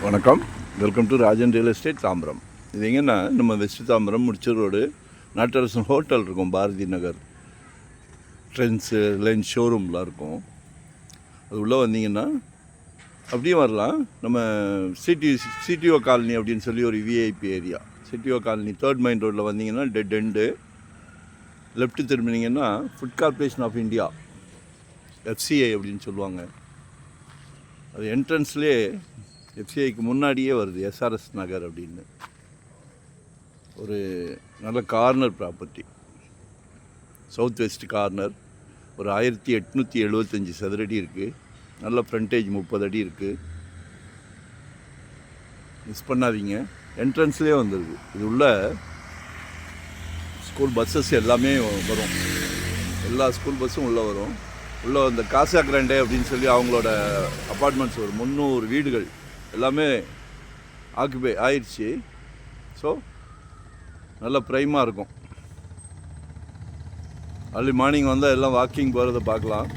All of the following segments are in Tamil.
வணக்கம். Welcome to Rajan real estate Tambaram. இது எங்கன்னா நம்ம வெஸ்ட் தாம்பரம் முடிச்ச ரோடு நாட்டரசன் ஹோட்டல் இருக்கும், பாரதி நகர் ட்ரெண்ட்ஸு ரிலையன்ஸ் ஷோரூம்லாம் இருக்கும். அது உள்ளே வந்தீங்கன்னா அப்படியே வரலாம். நம்ம சிடிஓ காலனி அப்படின்னு சொல்லி ஒரு VIP area, CTO colony 3rd main ரோட்டில் வந்தீங்கன்னா டெட் எண்டு. லெஃப்ட்டு திரும்பினீங்கன்னா food corporation of India, FCI அப்படின்னு சொல்லுவாங்க. அது என்ட்ரன்ஸ்லேயே எஃப்சிஐக்கு முன்னாடியே வருது எஸ்ஆர்எஸ் நகர் அப்படின்னு. ஒரு நல்ல corner property, south west corner. ஒரு 1875 சதுரடி இருக்குது. நல்ல ஃப்ரண்டேஜ் 30 அடி இருக்குது. மிஸ் பண்ணாதீங்க. என்ட்ரன்ஸ்லேயே வந்துடுது. இது உள்ள ஸ்கூல் பஸ்ஸஸ் எல்லாமே வரும். எல்லா ஸ்கூல் பஸ்ஸும் உள்ளே வரும். உள்ளே அந்த காசா கிராண்டே அப்படின்னு சொல்லி அவங்களோட அப்பார்ட்மெண்ட்ஸ் ஒரு 300 வீடுகள் எல்லாமே ஆக்குபை ஆயிடுச்சு. ஸோ நல்ல ப்ரைமாக இருக்கும். அர்லி மார்னிங் வந்தால் எல்லாம் வாக்கிங் போகிறத பார்க்கலாம்.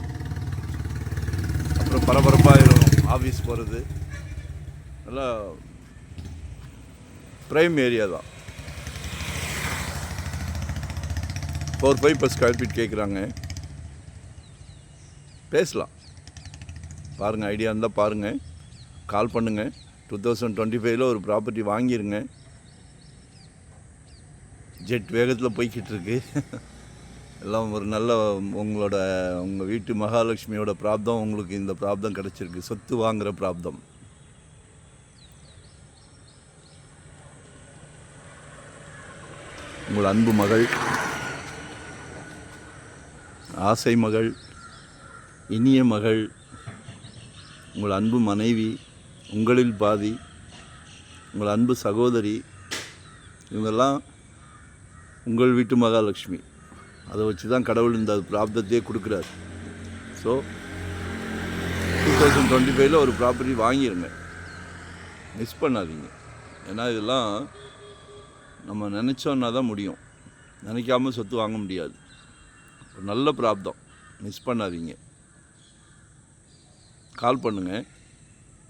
அப்புறம் பரபரப்பாகிடும் ஆஃபீஸ் போகிறது. நல்லா ப்ரைம் ஏரியா தான். 4-5 per square feet கேட்குறாங்க. பேசலாம். பாருங்கள், ஐடியா இருந்தால் பாருங்கள், கால் பண்ணுங்கள். 2025 ஒரு ப்ராப்பர்ட்டி வாங்கிடுங்க. ஜெட் வேகத்தில் போய்கிட்டு இருக்கு. எல்லாம் ஒரு நல்ல உங்கள் வீட்டு மகாலட்சுமியோட பிராப்தம். உங்களுக்கு இந்த பிராப்தம் கிடச்சிருக்கு, சொத்து வாங்குகிற பிராப்தம். உங்கள் அன்பு மகள், ஆசை மகள், இனிய மகள், உங்கள் அன்பு மனைவி, உங்களில் பாதி, உங்கள் அன்பு சகோதரி, இவங்கெல்லாம் உங்கள் வீட்டு மகாலட்சுமி. அதை வச்சு தான் கடவுள் இந்த பிராப்தத்தையே கொடுக்குறாரு. ஸோ 2025 ஒரு ப்ராப்பர்ட்டி வாங்கிடுங்க, மிஸ் பண்ணாதீங்க. ஏன்னா இதெல்லாம் நம்ம நினச்சோன்னா தான் முடியும், நினைக்காமல் சொத்து வாங்க முடியாது. ஒரு நல்ல பிராப்தம், மிஸ் பண்ணாதீங்க. கால் பண்ணுங்கள்.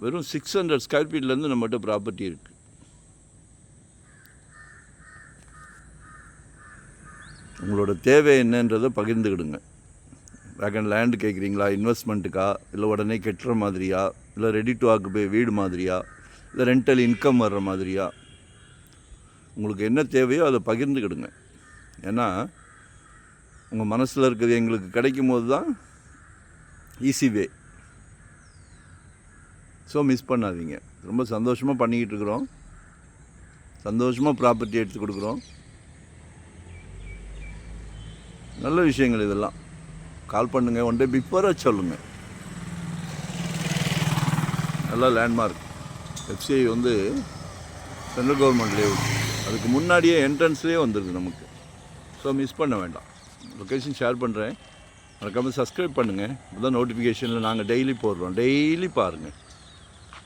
வெறும் 600 ஸ்கொயர் ஃபீட்லேருந்து நம்மகிட்ட ப்ராப்பர்ட்டி இருக்குது. உங்களோட தேவை என்னன்றதை பகிர்ந்துக்கிடுங்க. வேகன் லேண்டு கேட்குறீங்களா, இன்வெஸ்ட்மெண்ட்டுக்கா, இல்லை உடனே கெட்டுற மாதிரியா, இல்லை ரெடி டு ஆக்குபை வீடு மாதிரியா, இல்லை ரெண்டல் இன்கம் வர்ற மாதிரியா, உங்களுக்கு என்ன தேவையோ அதை பகிர்ந்துக்கிடுங்க. ஏன்னா உங்கள் மனசில் இருக்கிறது எங்களுக்கு கிடைக்கும் போது தான் ஈஸி வே. ஸோ மிஸ் பண்ணாதீங்க. ரொம்ப சந்தோஷமாக பண்ணிக்கிட்டு இருக்கிறோம். சந்தோஷமாக ப்ராப்பர்ட்டி எடுத்து கொடுக்குறோம். நல்ல விஷயங்கள் இதெல்லாம். கால் பண்ணுங்கள், ஒன் டே பிஃபோராக சொல்லுங்கள். நல்ல landmark. FCI central government layout. அதுக்கு முன்னாடியே என்ட்ரன்ஸ்லேயே வந்துடுது நமக்கு. ஸோ மிஸ் பண்ண வேண்டாம். லொக்கேஷன் ஷேர் பண்ணுறேன், மறக்காமல் சப்ஸ்கிரைப் பண்ணுங்கள். அதுதான் நோட்டிஃபிகேஷனில் நாங்கள் டெய்லி போடுறோம். டெய்லி பாருங்கள்.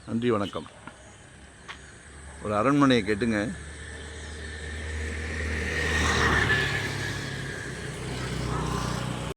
நன்றி, வணக்கம். ஒரு அரண்மனையை கேட்டுங்க.